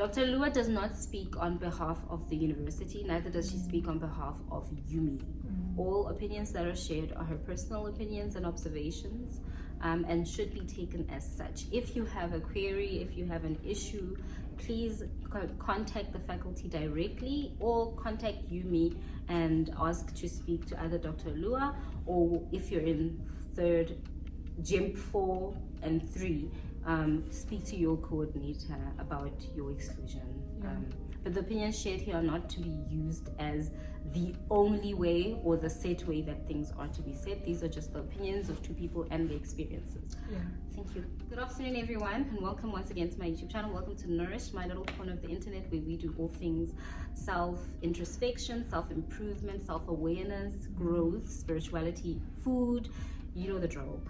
Dr. Lua does not speak on behalf of the university, neither does she speak on behalf of UMI. All opinions that are shared are her personal opinions and observations, and should be taken as such. If you have a query, if you have an issue, please contact the faculty directly or contact UMI and ask to speak to either Dr. Lua, or if you're in third, GEM 4 and 3, speak to your coordinator about your exclusion. But the opinions shared here are not to be used as the only way or the set way that things are to be said. These are just the opinions of two people and their experiences. Thank you. Good afternoon, everyone, and welcome once again to my YouTube channel. Welcome to Nou'rish, my little corner of the internet where we do all things self-introspection, self-improvement, self-awareness, growth, spirituality, food. You know the drill.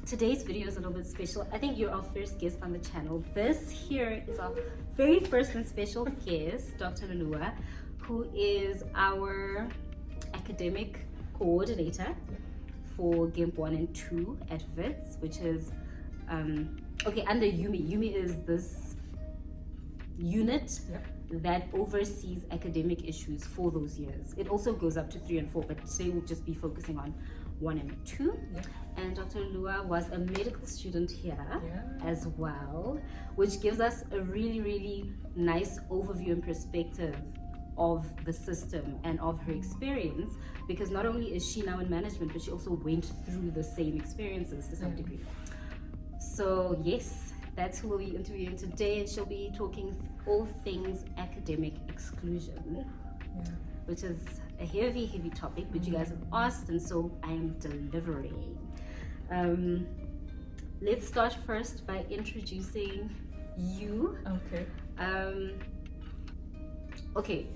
Today's video is a little bit special. I think you're our first guest on the channel. This here is our very first and special guest, Dr. Lua, who is our academic coordinator for GIMP 1 and 2 at WITS, which is under UMI. UMI is this unit that oversees academic issues for those years. It also goes up to 3 and 4, but today we'll just be focusing on 1 and 2. And Dr. Lua was a medical student here as well, which gives us a really, really nice overview and perspective of the system and of her experience, because not only is she now in management, but she also went through the same experiences to some degree. So yes, that's who we'll be interviewing today, and she'll be talking all things academic exclusion, which is a heavy topic, but you guys have asked, and so I am delivering. Let's start first by introducing you. Okay,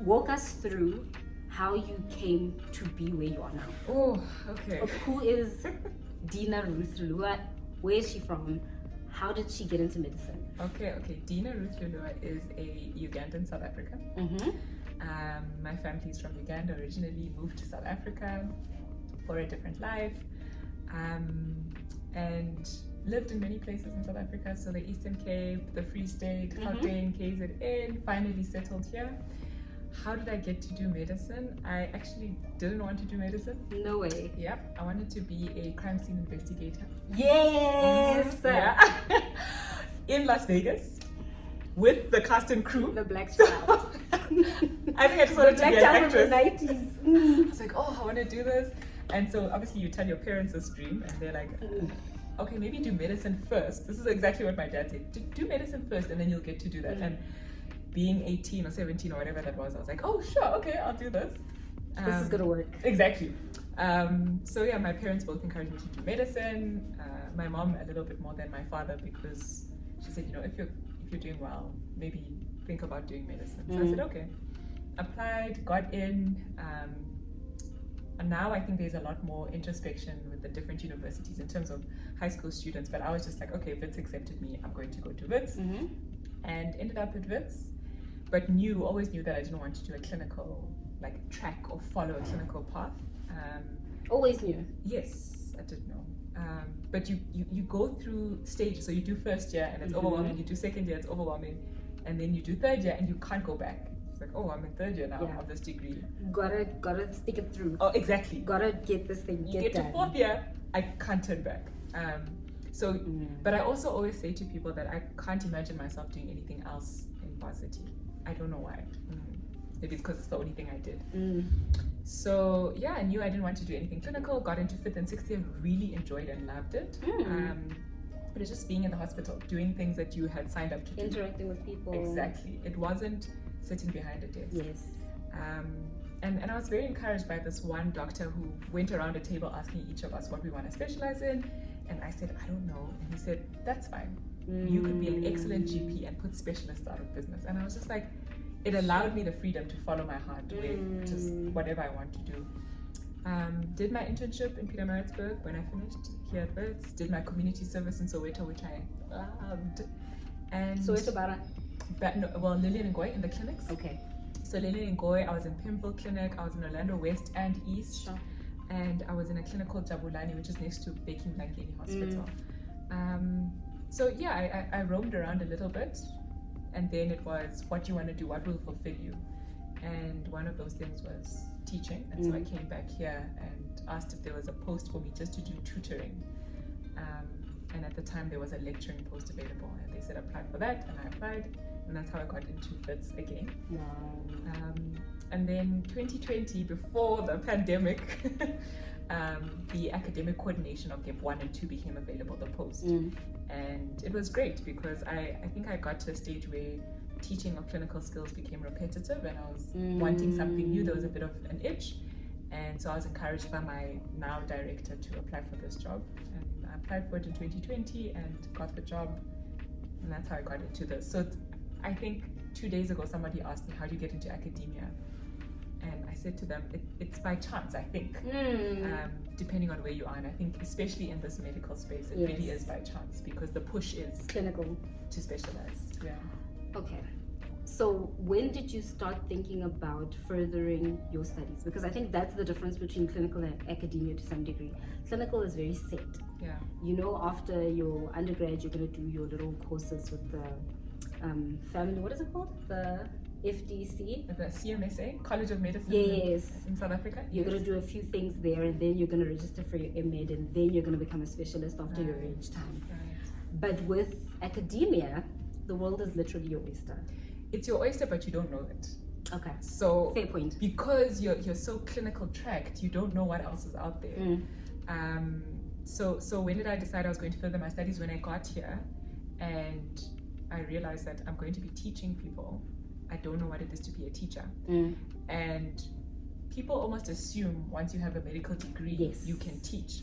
walk us through how you came to be where you are now. Who is DINA Ruth Lua? Where is she from? How did she get into medicine? DINA Ruth Lua is a Ugandan South African. My family is from Uganda, originally moved to South Africa for a different life, and lived in many places in South Africa, so the Eastern Cape, the Free State, Gauteng, KZN, finally settled here. How did I get to do medicine? I actually didn't want to do medicine. No way. I wanted to be a crime scene investigator. Yes! In Las Vegas, with the cast and crew. The Black Child. I think I just wanted to be an actress. The 90s. I was like, I want to do this. And so obviously you tell your parents this dream, and they're like, okay, maybe do medicine first. This is exactly what my dad said. Do medicine first, and then you'll get to do that. And being 18 or 17 or whatever that was, I was like, oh, sure, okay, I'll do this. This is gonna work. Exactly. So yeah, my parents both encouraged me to do medicine. My mom a little bit more than my father, because she said, if you're doing well, maybe think about doing medicine. So I said, okay. Applied, got in. And now I think there's a lot more introspection with the different universities in terms of high school students, but I was just like, okay, WITS accepted me, I'm going to go to WITS. And ended up at WITS, but always knew that I didn't want to do a clinical track or follow a clinical path. Always knew? Yes, I did know. But you go through stages. So you do first year and it's overwhelming, you do second year, it's overwhelming, and then you do third year and you can't go back. It's like, I'm in third year now of this degree. Gotta stick it through. Oh, exactly. Gotta get this thing, get to fourth year, I can't turn back. But I also always say to people that I can't imagine myself doing anything else in varsity. I don't know why. Maybe it's because it's the only thing I did. So yeah, I knew I didn't want to do anything clinical. Got into 5th and 6th year, really enjoyed and loved it. But it's just being in the hospital, doing things that you had signed up to do. Interacting with people. Exactly. It wasn't sitting behind a desk. Yes. And I was very encouraged by this one doctor who went around a table asking each of us what we want to specialize in. And I said, I don't know. And he said, that's fine. You could be an excellent GP and put specialists out of business. And I was just like, it allowed me the freedom to follow my heart with just whatever I want to do. Did my internship in Pietermaritzburg when I finished here at WITS. Did my community service in Soweto, which I loved. And Soweto Bara? Lillian and Goy in the clinics. Okay. So Lillian and Goy, I was in Pimville Clinic, I was in Orlando West and East. Sure. And I was in a clinic called Jabulani, which is next to Baking Blankeni Hospital. So yeah, I roamed around a little bit, and then it was, what do you want to do? What will fulfill you? And one of those things was teaching, and so I came back here and asked if there was a post for me just to do tutoring. And at the time there was a lecturing post available, and they said apply for that, and I applied, and that's how I got into WITS again. Wow. And then 2020, before the pandemic, the academic coordination of GEP 1 and 2 became available, the post. And it was great because I think I got to a stage where teaching of clinical skills became repetitive, and I was wanting something new. There was a bit of an itch, and so I was encouraged by my now director to apply for this job, and I applied for it in 2020 and got the job, and that's how I got into this. So I think 2 days ago somebody asked me, how do you get into academia? And I said to them, it's by chance, I think, depending on where you are. And I think especially in this medical space, it really is by chance, because the push is clinical to specialize. Yeah. Okay. So when did you start thinking about furthering your studies? Because I think that's the difference between clinical and academia to some degree. Clinical is very set. Yeah. You know, after your undergrad, you're going to do your little courses with the family, what is it called? The FDC? The CMSA, College of Medicine in South Africa. You're going to do a few things there, and then you're going to register for your MMed, and then you're going to become a specialist after your age time. But with academia, the world is literally your oyster. It's your oyster, but you don't know it. Okay. So fair point. Because you're so clinical tracked, you don't know what else is out there. So when did I decide I was going to further my studies? When I got here, and I realized that I'm going to be teaching people. I don't know what it is to be a teacher. And people almost assume once you have a medical degree, you can teach.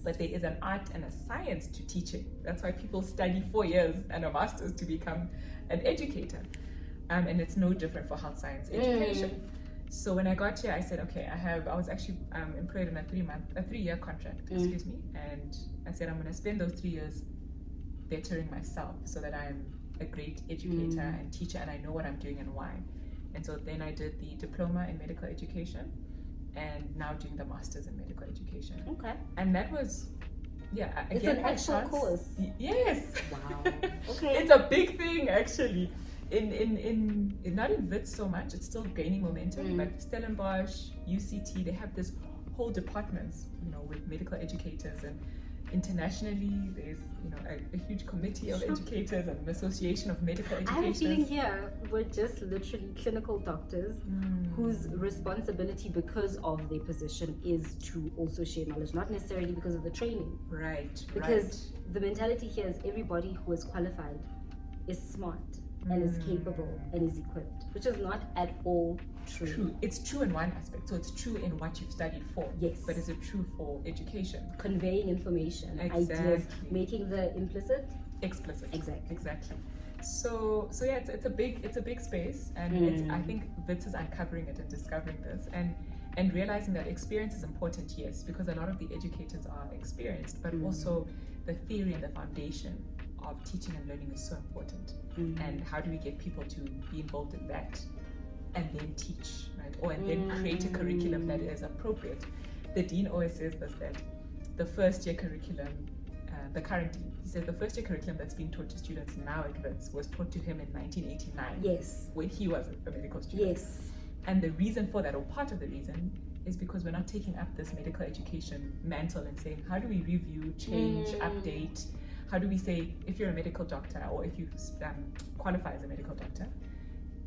But there is an art and a science to teaching. That's why people study 4 years and a master's to become an educator. And it's no different for health science education. So when I got here, I said, okay, I was actually employed on a 3-year contract, excuse me. And I said, I'm going to spend those 3 years bettering myself so that I'm a great educator and teacher, and I know what I'm doing and why. And so then I did the diploma in medical education, and now doing the master's in medical education. Okay. And that was, again, it's an actual course. Yes. Wow. Okay. It's a big thing actually. In not in WITS so much, it's still gaining momentum, but Stellenbosch, UCT, they have this whole departments, with medical educators, and internationally there's a huge committee of educators and an association of medical educators. I have a feeling here we're just literally clinical doctors whose responsibility, because of their position, is to also share knowledge, not necessarily because of the training. Right. Because the mentality here is everybody who is qualified is smart and is capable and is equipped, which is not at all true. It's true in one aspect. So it's true in what you've studied for. Yes. But is it true for education? Conveying information, ideas, making the implicit explicit. Exactly. So yeah, it's a big space, and I think WITS is uncovering it and discovering this, and realizing that experience is important, yes, because a lot of the educators are experienced, but also the theory and the foundation of teaching and learning is so important. And how do we get people to be involved in that and then teach, right? And then create a curriculum that is appropriate. The dean always says this, that the first year curriculum, the current dean, he says the first year curriculum that's being taught to students now at WITS was taught to him in 1989. Yes. When he was a medical student. Yes. And the reason for that, or part of the reason, is because we're not taking up this medical education mantle and saying, how do we review, change, update? How do we say, if you're a medical doctor, or if you qualify as a medical doctor,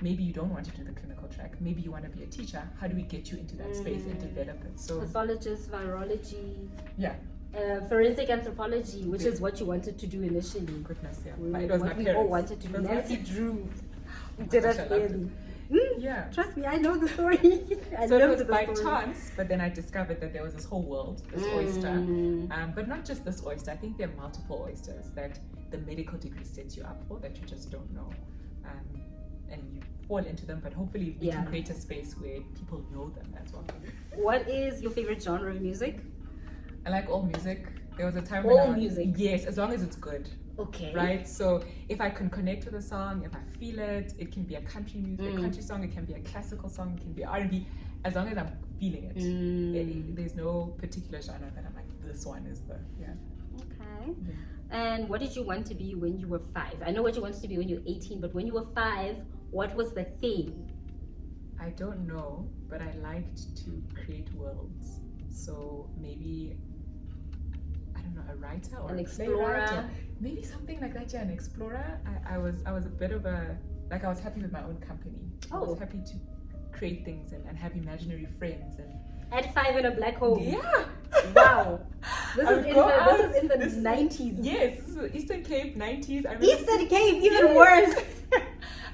maybe you don't want to do the clinical track, maybe you want to be a teacher, how do we get you into that space and develop it? So pathologist, virology, forensic anthropology, which is what you wanted to do initially. Goodness, yeah. It was what we all wanted to do. Nancy Drew did us in. Yeah. Trust me, I know the story. So it was by chance, but then I discovered that there was this whole world, this oyster. But not just this oyster, I think there are multiple oysters that the medical degree sets you up for that you just don't know. And you fall into them, but hopefully we can create a space where people know them as well. What is your favorite genre of music? I like all music. There was a time when music? Yes, as long as it's good. Okay. Right? So if I can connect with a song, if I feel it, it can be a country music, a country song, it can be a classical song, it can be R&B, as long as I'm feeling it. There's no particular genre that I'm like, this one is the, Okay. And what did you want to be when you were 5? I know what you wanted to be when you were 18, but when you were 5, what was the thing? I don't know, but I liked to create worlds. So maybe, I don't know, a writer or An a explorer. playwright, or maybe something like that. Yeah, an explorer. I was a bit of a, like, I was happy with my own company. I was happy to create things and have imaginary friends and. At 5 in a black hole. Yeah. Wow. This is in the 90s. Yes, this is Eastern Cape 90s. I remember Eastern Cape, even worse.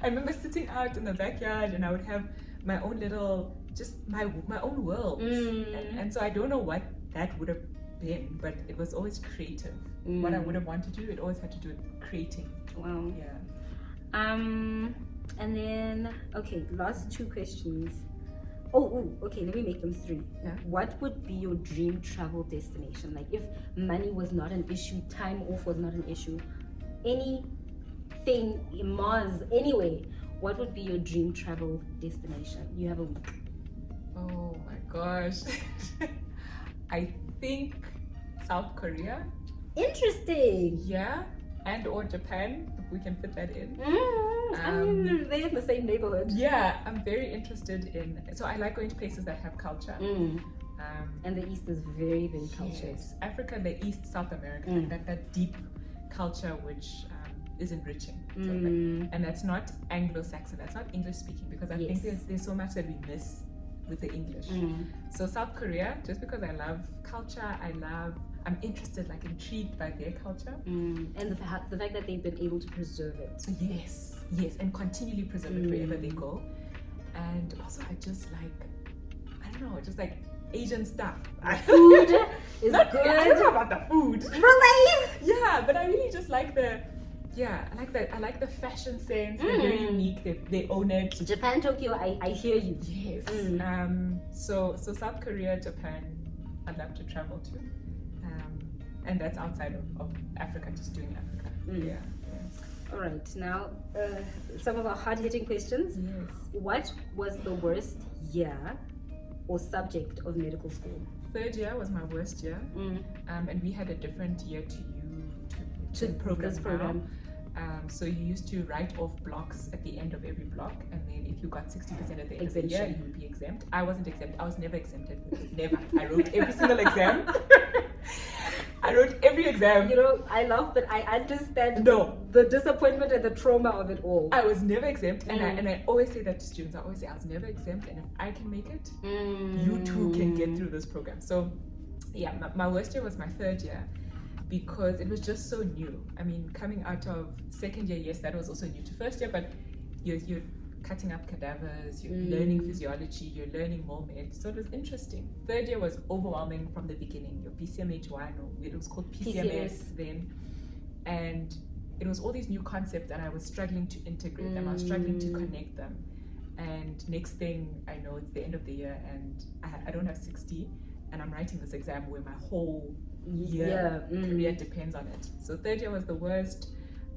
I remember sitting out in the backyard and I would have my own little, just my own world. And so I don't know what that would have been, but it was always creative. What I would have wanted to do, it always had to do with creating. Wow. Yeah. And then, okay, last 2 questions. Oh, okay, let me make them 3. Yeah. What would be your dream travel destination? Like, if money was not an issue, time off was not an issue, anything, Mars, anyway, what would be your dream travel destination? You have a week. Oh my gosh. I think South Korea. Interesting. Yeah. And or Japan, if we can fit that in. I mean, they're in the same neighborhood. Yeah, I'm very interested in, so I like going to places that have culture. And the East is very, very cultured. Yes, Africa, the East, South America, that deep culture which is enriching. And that's not Anglo-Saxon, that's not English speaking, because I think there's so much that we miss with the English. So South Korea, just because I love culture, I'm interested, like intrigued by their culture. And the fact that they've been able to preserve it. Yes, and continually preserve it wherever they go. And also I just like, I don't know, just like Asian stuff. Food is good. I don't know about the food. Really? Yeah, but I really just like I like the fashion sense. They're very unique. They own it. Japan, Tokyo, I hear you. Yes. So South Korea, Japan, I'd love to travel to. And that's outside of Africa, just doing Africa. Yeah. All right, now some of our hard-hitting questions. Yes. What was the worst year or subject of medical school? 3rd year was my worst year. And we had a different year to this program. So you used to write off blocks at the end of every block, and then if you got 60% at the end of the year, you would be exempt. I wasn't exempt. I was never exempted. Never. I wrote every single exam. I wrote every exam. You know, I love, but I understand the disappointment and the trauma of it all. I was never exempt, and I always say that to students. I always say I was never exempt, and if I can make it, you too can get through this program. So, yeah, my worst year was my 3rd year, because it was just so new. I mean, coming out of 2nd year, yes, that was also new to 1st year, but you're cutting up cadavers, you're learning physiology, you're learning more med, so it was interesting. 3rd year was overwhelming from the beginning. Your PCMH1, or it was called PCMS then, and it was all these new concepts, and I was struggling to integrate them, I was struggling to connect them, and next thing I know, it's the end of the year, and I don't have 60, and I'm writing this exam where my whole year career depends on it. So 3rd year was the worst.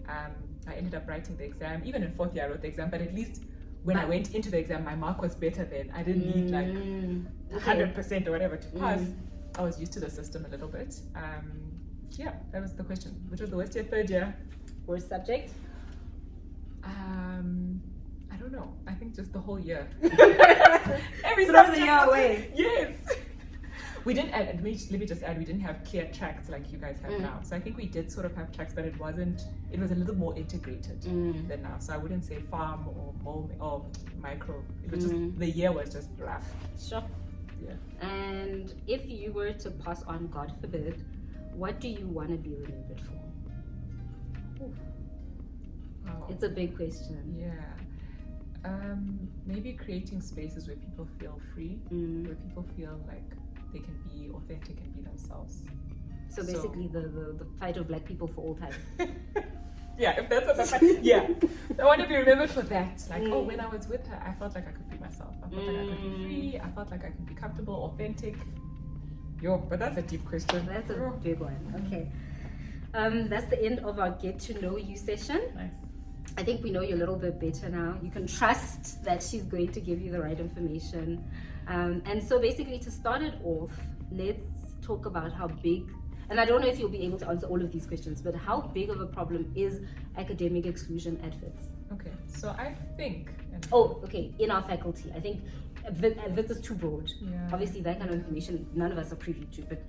I ended up writing the exam. Even in 4th year I wrote the exam, but at least when I went into the exam, my mark was better then. I didn't need like 100% or whatever to pass. I was used to the system a little bit. Yeah, that was the question. Which was the worst year? 3rd year. Worst subject? I don't know. I think just the whole year. Every throw the year away. Yes. We didn't add, let me just add, we didn't have clear tracks like you guys have now. So I think we did sort of have tracks, but it was a little more integrated than now. So I wouldn't say farm or micro. It was just, the year was just rough. Sure. Yeah. And if you were to pass on, God forbid, what do you want to be remembered for? Wow. It's a big question. Yeah. Maybe creating spaces where people feel free, where people feel like they can be authentic and be themselves. So basically the fight of black people for all time. Yeah, if that's what the fight, yeah. I want to be remembered for that. Like, oh, when I was with her, I felt like I could be myself. I felt like I could be free. I felt like I could be comfortable, authentic. But that's a deep question. That's a big one. Okay. That's the end of our get to know you session. Nice. I think we know you a little bit better now. You can trust that she's going to give you the right information. And so basically, to start it off, let's talk about how big, And I don't know if you'll be able to answer all of these questions, but how big of a problem is academic exclusion at WITS? Okay, so I think... In our faculty. I think WITS is too broad. Yeah. Obviously, that kind of information none of us are privy to, but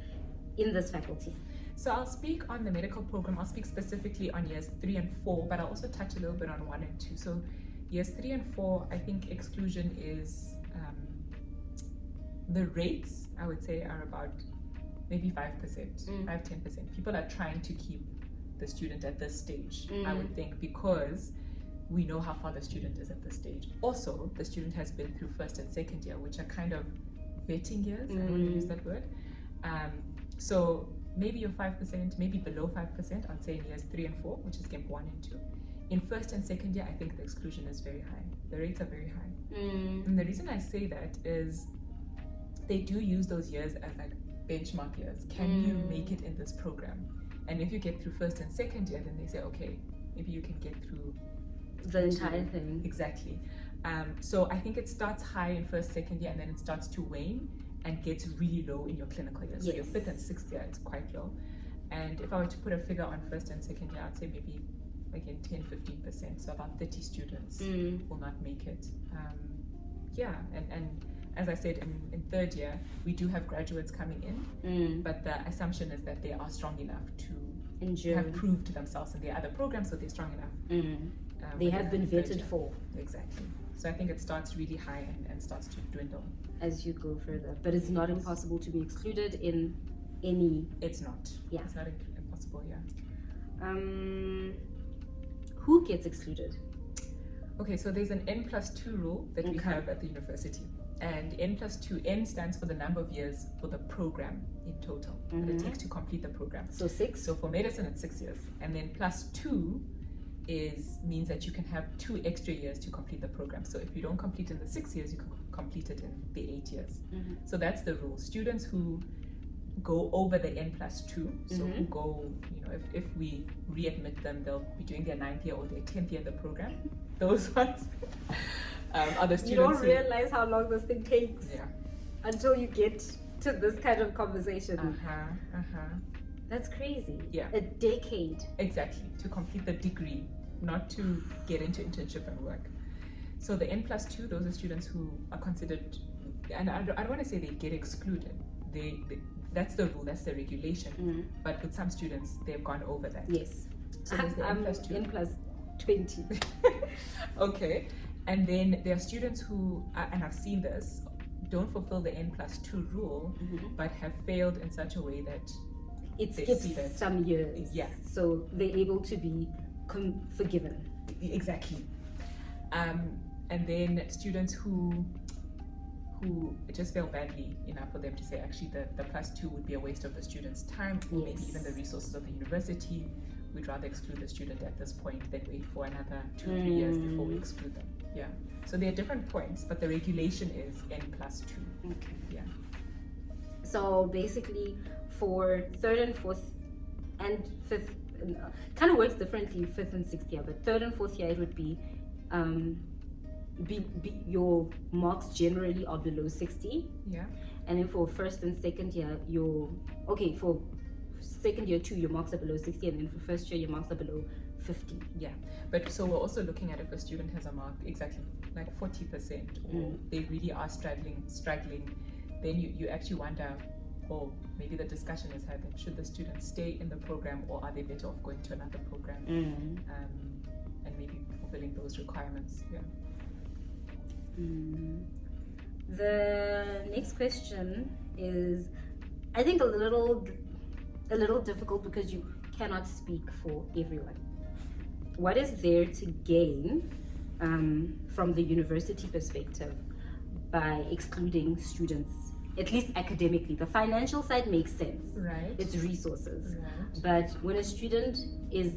in this faculty. So I'll speak on the medical program. I'll speak specifically on years 3 and 4, but I'll also touch a little bit on 1 and 2. So years 3 and 4, I think exclusion is... the rates, I would say, are about maybe 5%, 5-10%. People are trying to keep the student at this stage, I would think, because we know how far the student is at this stage. Also, the student has been through first and second year, which are kind of vetting years. I don't want to use that word. So maybe you're 5%, maybe below 5%, I'd say in years 3 and 4, which is GEMP 1 and 2. In first and second year, I think the exclusion is very high. The rates are very high. And the reason I say that is they do use those years as like benchmark years. Can you make it in this program? And if you get through first and second year, then they say, okay, maybe you can get through the entire thing. Exactly. So I think it starts high in first, second year, and then it starts to wane and gets really low in your clinical year. So your fifth and sixth year, it's quite low. And if I were to put a figure on first and second year, I'd say maybe like in 10-15%. So about 30 students will not make it. And as I said, in third year, we do have graduates coming in, but the assumption is that they are strong enough to have proved themselves in their other programs, so they're strong enough. They have been vetted for. Exactly. So I think it starts really high and starts to dwindle as you go further. But it's not impossible to be excluded in any... It's not. Yeah. It's not impossible, yeah. Who gets excluded? Okay, so there's an N+2 rule that we have at the university. And N+2, N stands for the number of years for the program in total that it takes to complete the program. So 6? So for medicine, it's 6 years. And then +2 means that you can have 2 extra years to complete the program. So if you don't complete in the 6 years, you can complete it in the 8 years. So that's the rule. Students who go over the N+2, so who go, if we readmit them, they'll be doing their 9th year or their 10th year of the program. Those ones are the students. You don't realize how long this thing takes until you get to this kind of conversation. That's crazy. Yeah. A decade. Exactly, to complete the degree, not to get into internship and work. So the N+2, those are students who are considered, and I don't want to say they get excluded. That's the rule, that's the regulation. But with some students, they've gone over that. Yes. So there's the N+2. N+20. Okay. And then there are students who, and I've seen this, don't fulfill the N+2 rule, but have failed in such a way that it skips some years. Yeah. So they're able to be forgiven. Exactly. And then students who just fail badly enough for them to say actually the +2 would be a waste of the student's time, or maybe even the resources of the university. We'd rather exclude the student at this point than wait for another 2-3 years before we exclude them. Yeah. So there are different points, but the regulation is N+2. Okay. Yeah. So basically, for 3rd and 4th and 5th, kind of works differently 5th and 6th year, but 3rd and 4th year it would be, your marks generally are below 60. Yeah. And then for 1st and 2nd year, for 2nd year 2, your marks are below 60, and then for 1st year, your marks are below 50. Yeah, but so we're also looking at if a student has a mark exactly like 40%, or they really are struggling, then you actually wonder, or maybe the discussion is had, should the student stay in the program, or are they better off going to another program and maybe fulfilling those requirements? Yeah. The next question is, I think a little difficult because you cannot speak for everyone. What is there to gain from the university perspective by excluding students, at least academically? The financial side makes sense. Right. It's resources. Right. But when a student is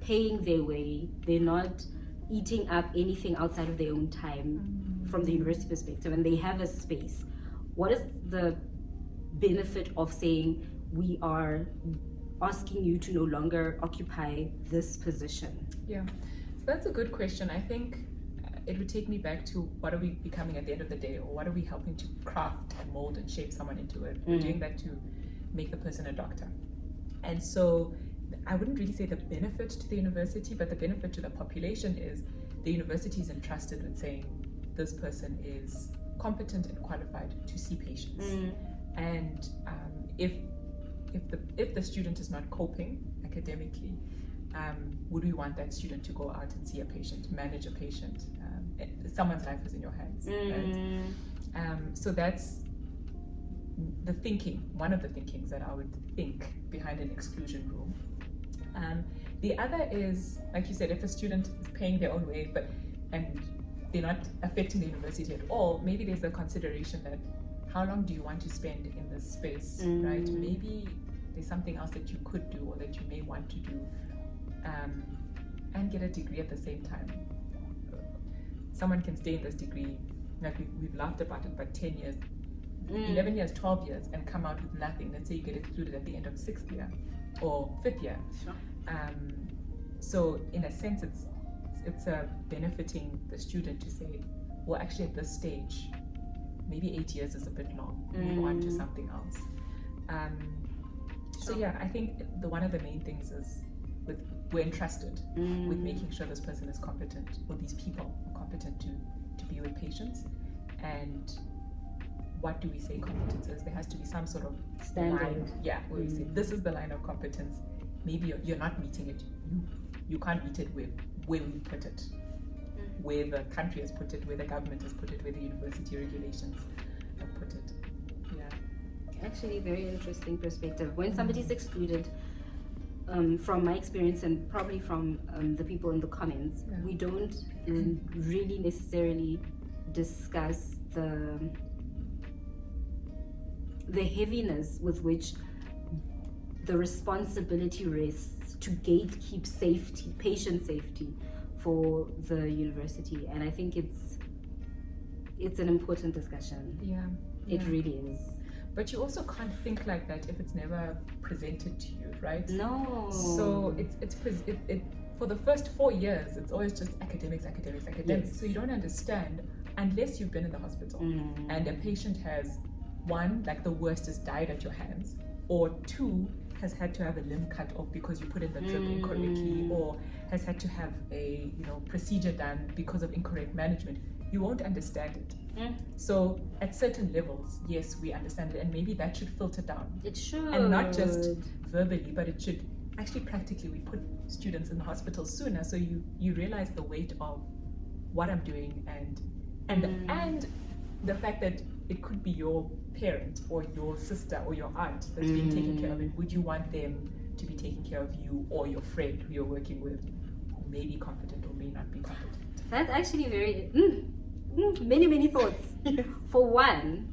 paying their way, they're not eating up anything outside of their own time from the university perspective, and they have a space. What is the benefit of saying we are asking you to no longer occupy this position? Yeah, so that's a good question. I think it would take me back to what are we becoming at the end of the day, or what are we helping to craft and mold and shape someone into it? We're doing that to make the person a doctor. And so I wouldn't really say the benefit to the university, but the benefit to the population is the university is entrusted with saying this person is competent and qualified to see patients. And if the student is not coping academically, would we want that student to go out and see a patient, manage a patient? Someone's life is in your hands, right? So that's the thinking, one of the thinkings that I would think behind an exclusion room. The other is, like you said, if a student is paying their own way, and they're not affecting the university at all, maybe there's a consideration that how long do you want to spend in this space, right? Maybe there's something else that you could do or that you may want to do, and get a degree at the same time. Someone can stay in this degree, like we've laughed about it, but 10 years, 11 years, 12 years, and come out with nothing. Let's say you get excluded at the end of 6th year or 5th year. Sure. So in a sense, it's benefiting the student to say, well, actually at this stage, maybe 8 years is a bit long. Move on to something else. So yeah, I think one of the main things is we're entrusted with making sure this person is competent, or these people are competent to be with patients. And what do we say competence is? There has to be some sort of standard. Line, where we say this is the line of competence. Maybe you're not meeting it. You can't meet it with where we put it, where the country has put it, where the government has put it, where the university regulations have put it. Actually, very interesting perspective. When somebody's excluded, from my experience and probably from the people in the comments, we don't really necessarily discuss the heaviness with which the responsibility rests to gatekeep safety, patient safety for the university. And I think it's an important discussion. It really is. But you also can't think like that if it's never presented to you, right? No. So it's for the first 4 years, it's always just academics. Yes. So you don't understand unless you've been in the hospital and a patient has, one, like the worst has died at your hands, or two, has had to have a limb cut off because you put in the drip incorrectly, or has had to have a procedure done because of incorrect management. You won't understand it. So at certain levels, yes, we understand it, and maybe that should filter down. It should. And not just verbally, but it should actually practically. We put students in the hospital sooner, so you realize the weight of what I'm doing and the fact that it could be your parent or your sister or your aunt that's being taken care of it. Would you want them to be taking care of you or your friend who you're working with, who may be competent or may not be competent? That's actually very many thoughts. For one,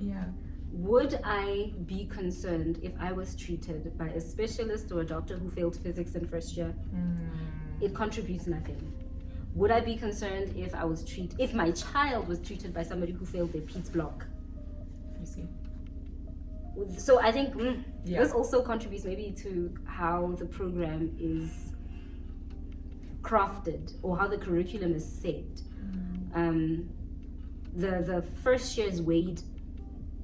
would I be concerned if I was treated by a specialist or a doctor who failed physics in first year? It contributes nothing. Would I be concerned if my child was treated by somebody who failed their PEDS block? You see. So I think this also contributes maybe to how the program is crafted or how the curriculum is set. The first year is weighed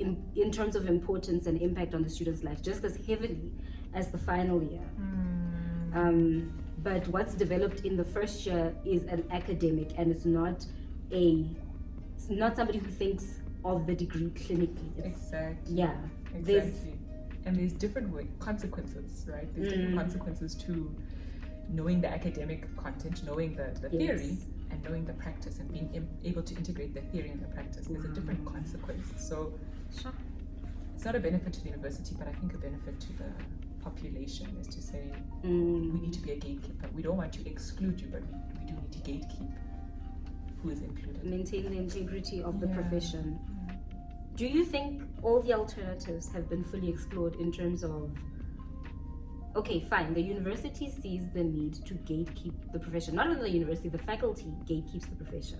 in terms of importance and impact on the student's life just as heavily as the final year. But what's developed in the first year is an academic, and it's not somebody who thinks of the degree clinically. Exactly. Yeah. Exactly. And there's different consequences, right? There's different consequences to knowing the academic content, knowing the theory, and knowing the practice, and being able to integrate the theory and the practice. There's a different consequence. So it's not a benefit to the university, but I think a benefit to the population is to say we need to be a gatekeeper. We don't want to exclude you, but we do need to gatekeep who is included. Maintain the integrity of the profession. Do you think all the alternatives have been fully explored in terms of, okay, fine, the university sees the need to gatekeep the profession. Not only the university, the faculty gatekeeps the profession.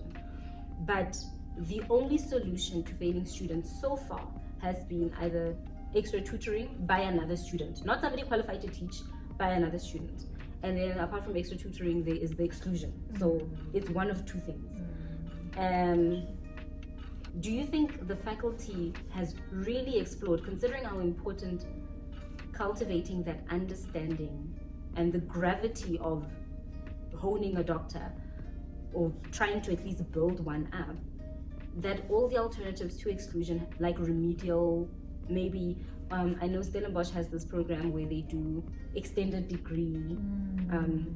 But the only solution to failing students so far has been either extra tutoring by another student, not somebody qualified to teach, by another student. And then apart from extra tutoring, there is the exclusion. So it's one of two things. Do you think the faculty has really explored, considering how important cultivating that understanding and the gravity of honing a doctor, or trying to at least build one up, that all the alternatives to exclusion, like remedial, maybe I know Stellenbosch has this program where they do extended degree.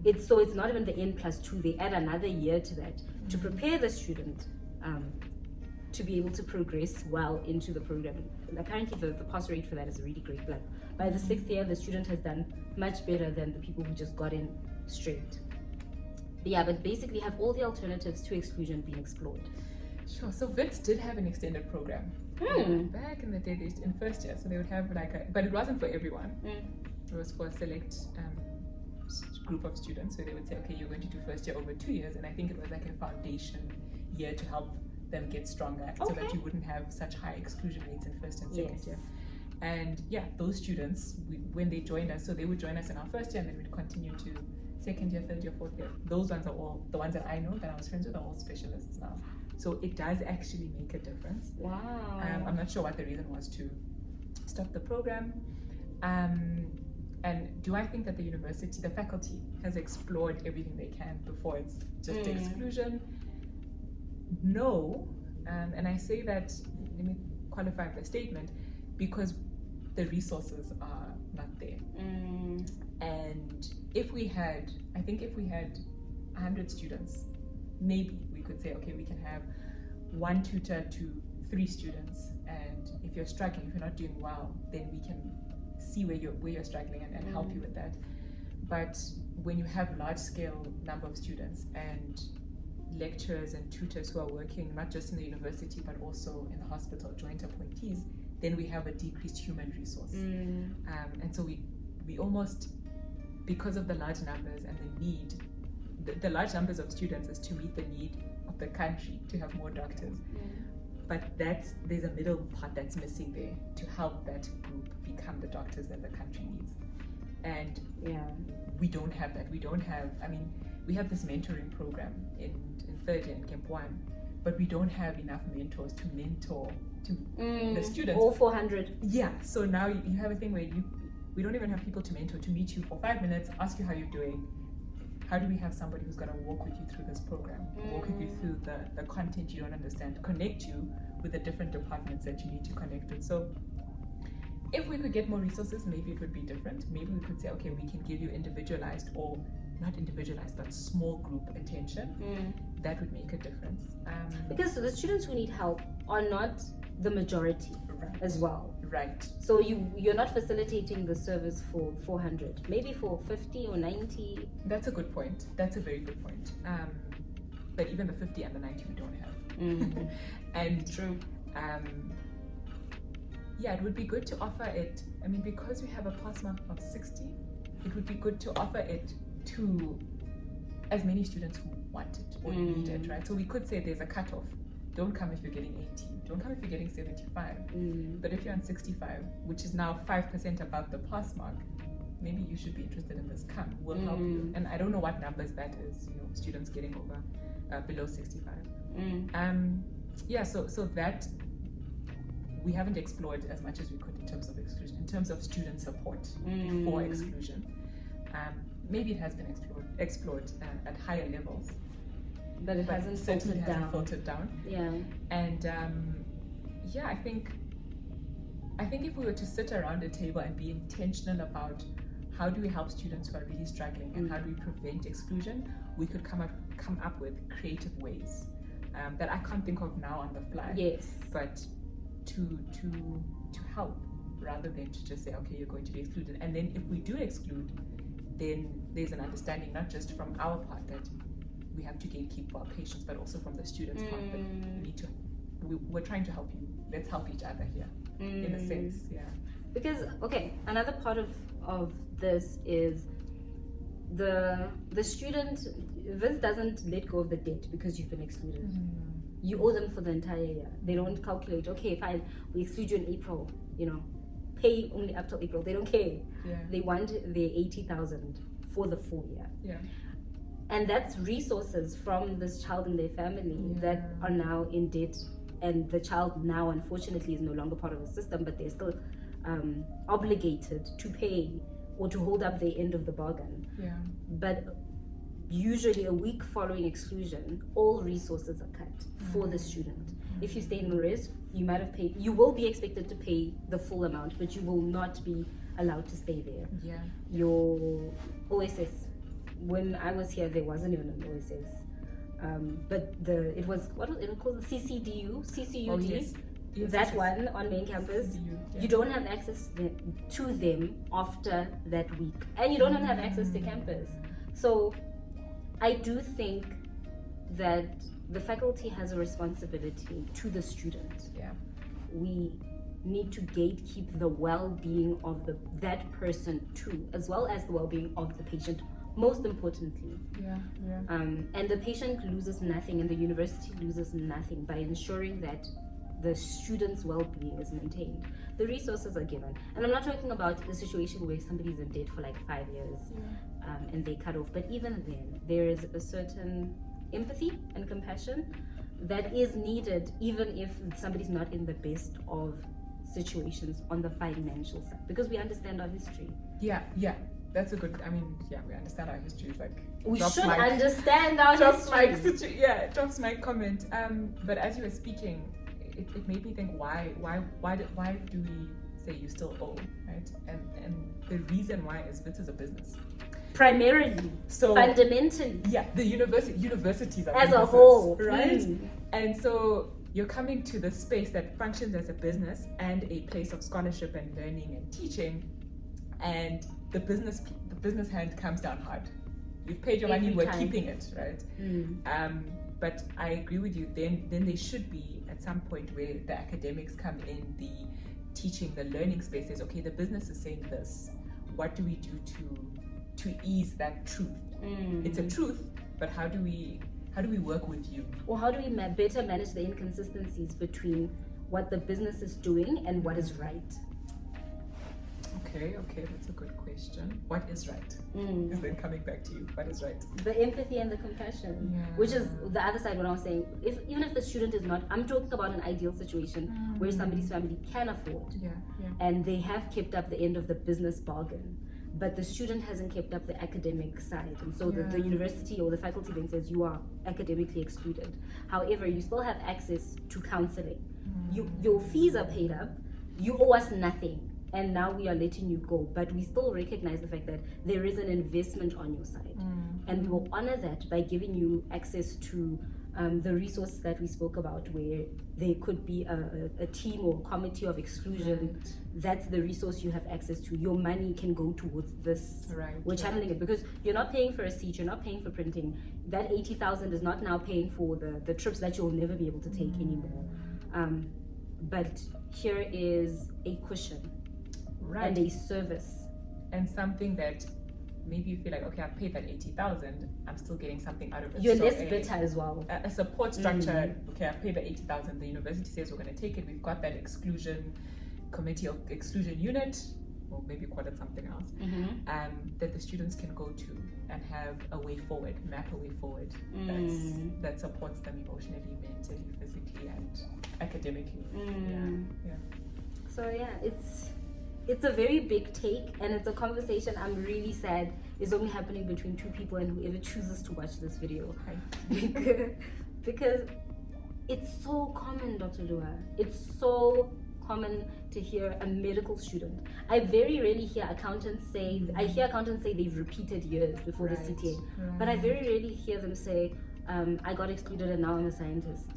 It's not even the N+2, they add another year to that to prepare the student to be able to progress well into the program. Apparently the pass rate for that is really great. Like by the 6th year, the student has done much better than the people who just got in straight. But basically, have all the alternatives to exclusion been explored? Sure. So WITS did have an extended program back in the day. They used in first year, so they would have but it wasn't for everyone. It was for a select group of students. So they would say, okay, you're going to do first year over 2 years, and I think it was like a foundation year to help them get stronger, so that you wouldn't have such high exclusion rates in first and second year. And those students, when they joined us, so they would join us in our first year, and then we'd continue to second year, third year, fourth year. Those ones are all, the ones that I know that I was friends with, are all specialists now. So it does actually make a difference. Wow. I'm not sure what the reason was to stop the program. And do I think that the university, the faculty, has explored everything they can before it's just exclusion? No. And I say that, let me qualify the statement, because the resources are not there. And if we had 100 students, maybe we could say, okay, we can have 1 tutor to 3 students, and if you're struggling, if you're not doing well, then we can see where you're struggling and help you with that. But when you have large scale number of students and lecturers and tutors who are working not just in the university but also in the hospital, joint appointees, then we have a decreased human resource. And so we almost, because of the large numbers and the need, the large numbers of students is to meet the need of the country to have more doctors. But there's a middle part that's missing there to help that group become the doctors that the country needs. And we don't have that. We have this mentoring program in third year in Camp 1, but we don't have enough mentors to mentor the students. All 400. Yeah, so now you have a thing where we don't even have people to mentor, to meet you for 5 minutes, ask you how you're doing. How do we have somebody who's going to walk with you through this program, walk with you through the content you don't understand, connect you with the different departments that you need to connect with? So if we could get more resources, maybe it would be different. Maybe we could say, okay, we can give you individualized, or not individualized, but small group attention. That would make a difference. Because the students who need help are not the majority as well. Right. So you're not facilitating the service for 400, maybe for 50 or 90. That's a good point. That's a very good point. But even the 50 and the 90 we don't have. And true. It would be good to offer it. Because we have a pass mark of 60, it would be good to offer it to as many students who want it or need it, right? So we could say there's a cutoff. Don't come if you're getting 80. Don't come if you're getting 75. But if you're on 65, which is now 5% above the pass mark, maybe you should be interested in this. Come, we'll help you. And I don't know what numbers that is, students getting over below 65. So that we haven't explored as much as we could in terms of exclusion, in terms of student support before exclusion. Maybe it has been explored at higher levels. But it hasn't filtered down. Yeah. And I think if we were to sit around a table and be intentional about how do we help students who are really struggling and how do we prevent exclusion, we could come up with creative ways that I can't think of now on the fly. Yes. But to help, rather than to just say, okay, you're going to be excluded. And then if we do exclude, then there's an understanding, not just from our part that we have to gatekeep for our patients, but also from the students' part that we're trying to help you. Let's help each other here, in a sense. Yeah. Because another part of this is the student. This doesn't let go of the debt because you've been excluded. You owe them for the entire year. They don't calculate, okay, fine, we exclude you in April, pay only up till April. They don't care. Yeah. They want their 80,000 for the full year. Yeah. And that's resources from this child and their family that are now in debt, and the child now unfortunately is no longer part of the system, but they're still obligated to pay or to hold up their end of the bargain. Yeah. But usually a week following exclusion, all resources are cut for the student. If you stay in Nou'rish, you might have paid, you will be expected to pay the full amount, but you will not be allowed to stay there. Yeah. Your OSS, when I was here, there wasn't even an OSS. But it was called? CCDU. Oh, yes. Yes, That yes. one on main campus. Yeah. You don't have access to them after that week, and you don't even have access to campus. So I do think that the faculty has a responsibility to the student. Yeah. We need to gatekeep the well-being of that person too, as well as the well-being of the patient, most importantly. Yeah. Yeah. And the patient loses nothing and the university loses nothing by ensuring that the student's well-being is maintained. The resources are given. And I'm not talking about a situation where somebody's in debt for like 5 years and they cut off, but even then, there is a certain empathy and compassion that is needed even if somebody's not in the best of situations on the financial side, because we understand our history. Yeah. That's a good, we understand our history. It's like, We should understand our history. Drops my comment. But as you were speaking, it made me think, why do we say you still owe, right? And the reason why is WITS is a business. Primarily, So fundamentally, yeah, the universities are as a businesses, whole, right? And so you're coming to the space that functions as a business and a place of scholarship and learning and teaching, and the business hand comes down hard. You've paid your money, we're keeping it, right? But I agree with you. Then there should be at some point where the academics come in, the teaching, the learning spaces. Okay, the business is saying this. What do we do to ease that truth? It's a truth, but how do we work with you? Or how do we better manage the inconsistencies between what the business is doing and what is right? Okay, that's a good question. What is right? Is then coming back to you. What is right? The empathy and the compassion, which is the other side. What I was saying, even if the student is not, I'm talking about an ideal situation where somebody's family can afford, and they have kept up the end of the business bargain, but the student hasn't kept up the academic side, and so the university or the faculty then says you are academically excluded. However, you still have access to counseling. Your fees are paid up. You owe us nothing. And now we are letting you go, but we still recognize the fact that there is an investment on your side, and we will honor that by giving you access to the resources that we spoke about, where there could be a team or committee of exclusion. That's the resource you have access to. Your money can go towards this. We're channeling it because you're not paying for a seat, you're not paying for printing. That 80,000 is not now paying for the trips that you'll never be able to take anymore. But here is a cushion. And a service, and something that maybe you feel like, okay, I've paid that 80,000, I'm still getting something out of it. You're less bitter as well. A support structure. Okay, I've paid the 80,000. The university says we're going to take it. We've got that exclusion committee or exclusion unit, or maybe call it something else, that the students can go to and have a way forward, map a way forward that supports them emotionally, mentally, physically, and academically. So it's a very big take, and it's a conversation I'm really sad is only happening between two people and whoever chooses to watch this video. Because it's so common, Dr. Dua. It's so common to hear a medical student. I very rarely hear accountants say, they've repeated years before the CTA, but I very rarely hear them say, I got excluded and now I'm a scientist.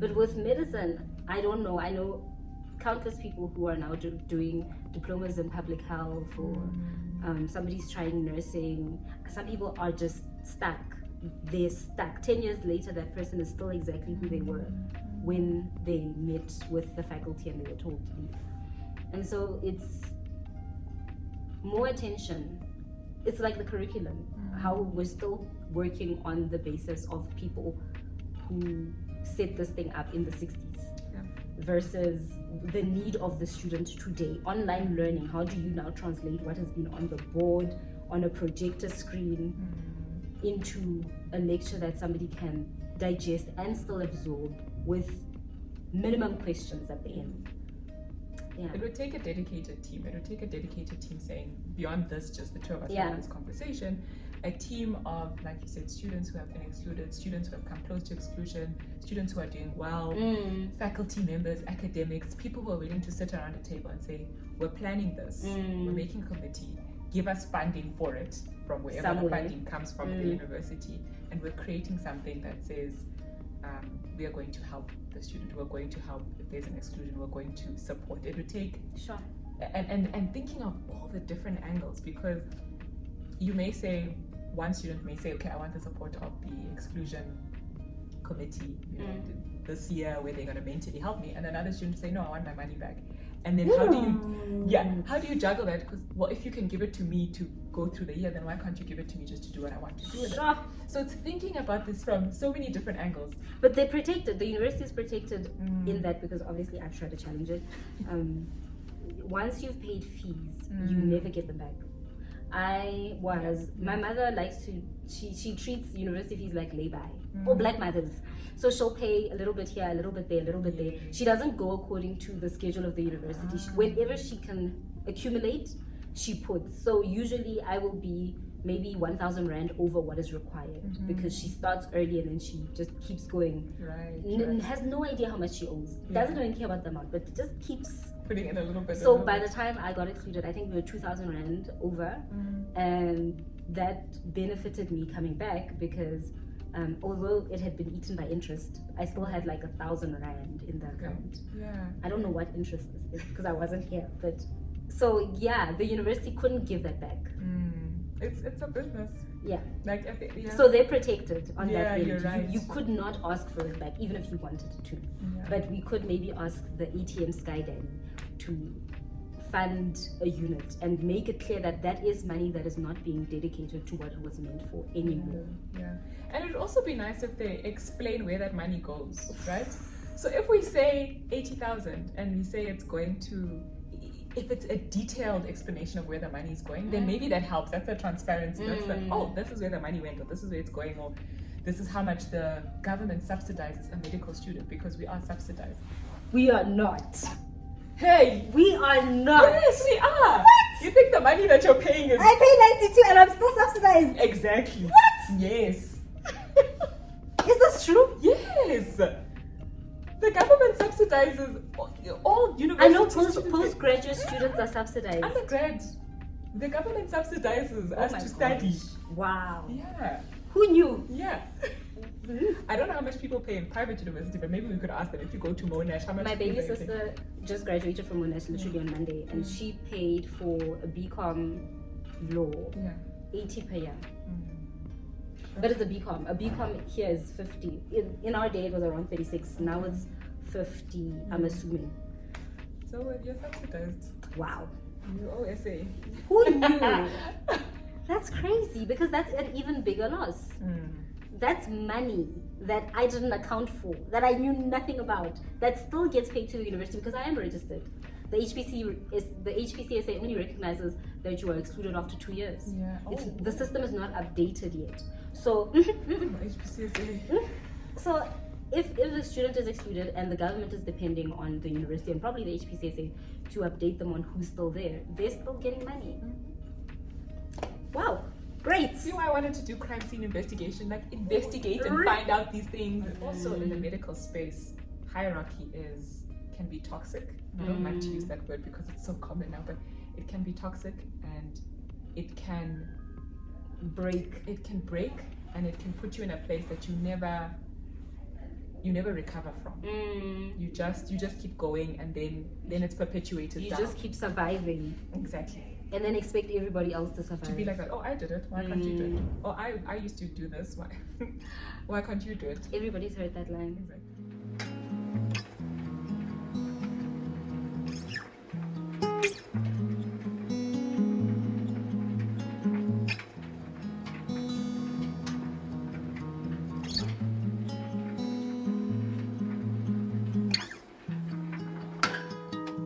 But with medicine, I don't know. I know countless people who are now doing diplomas in public health, or somebody's trying nursing. Some people are just stuck. They're stuck. 10 years later, that person is still exactly who they were when they met with the faculty and they were told to leave. And so it's more attention. It's like the curriculum, how we're still working on the basis of people who set this thing up in the 60s. Versus the need of the student today. Online learning, how do you now translate what has been on the board, on a projector screen, into a lecture that somebody can digest and still absorb with minimum questions at the end? Yeah. It would take a dedicated team. It would take a dedicated team saying, beyond this, just the two of us Yeah. having this conversation, a team of, like you said, students who have been excluded, students who have come close to exclusion, students who are doing well, faculty members, academics, people who are willing to sit around a table and say, we're planning this, we're making a committee, give us funding for it from wherever the funding comes from the university, and we're creating something that says, we are going to help the student, we're going to help if there's an exclusion, we're going to support. It would take, sure. And thinking of all the different angles, because you may say, one student may say, okay, I want the support of the exclusion committee, you know, this year where they're going to mentally help me, and another student say, no, I want my money back. And then how do you juggle that? Because, well, if you can give it to me to go through the year, then why can't you give it to me just to do what I want to do with it? So it's thinking about this from so many different angles. But they're protected. The university is protected in that, because obviously I've tried to challenge it. Once you've paid fees, you never get them back. My mother likes to, she treats university fees like lay-by, or black mothers. So she'll pay a little bit here, a little bit there, a little bit there. She doesn't go according to the schedule of the university. Whenever she can accumulate, she puts. So usually I will be maybe 1,000 Rand over what is required, because she starts early and then she just keeps going. Has no idea how much she owes. Doesn't even care about the amount, but just keeps putting in a little bit. So by the time I got excluded, I think we were 2,000 Rand over, and that benefited me coming back, because although it had been eaten by interest, I still had like 1,000 Rand in the account. I don't know what interest this is, because I wasn't here, but so yeah, the university couldn't give that back. It's a business. Like So they're protected on that end. You're right. You could not ask for it back, even if you wanted to. But we could maybe ask the ATM Skydaddy to fund a unit and make it clear that that is money that is not being dedicated to what it was meant for anymore. And it would also be nice if they explain where that money goes, right? So if we say 80,000 and we say it's going to, if it's a detailed explanation of where the money is going, then maybe that helps. That's a transparency. That's like, oh, this is where the money went, or this is where it's going, or this is how much the government subsidizes a medical student, because we are subsidized. We are not. Hey! We are not. Yes, we are. What? You think the money that you're paying is... I pay 92 and I'm still subsidized. Exactly. What? Yes. Is this true? Yes. The government subsidizes all universities. I know postgraduate students are subsidized. Undergrad. The government subsidizes us to study. Wow. Yeah. Who knew? Yeah. I don't know how much people pay in private university, but maybe we could ask them. If you go to Monash, how much? My baby sister just graduated from Monash literally on Monday, and she paid for a BCom law 80 per year. But it's a BCom. A BCom here is 50. In our day it was around 36. Now it's 50, I'm assuming. So you're subsidized. Wow. You owe SA. Who knew? That's crazy, because that's an even bigger loss. That's money that I didn't account for, that I knew nothing about, that still gets paid to the university, because I am registered. The HPCSA only recognizes that you are excluded after 2 years. The system is not updated yet. So, so if the student is excluded and the government is depending on the university and probably the HPCSA to update them on who's still there, they're still getting money. Wow. Great. See why I wanted to do crime scene investigation, like investigate and find out these things. Also in the medical space, hierarchy can be toxic. I don't like to use that word because it's so common now, but it can be toxic, and it can break, and it can put you in a place that you never recover from. You just keep going, and then it's perpetuated. You down. just keep surviving. Exactly. And then expect everybody else to survive. To be like that, oh, I did it, why can't you do it? Oh, I used to do this, why can't you do it? Everybody's heard that line. Exactly.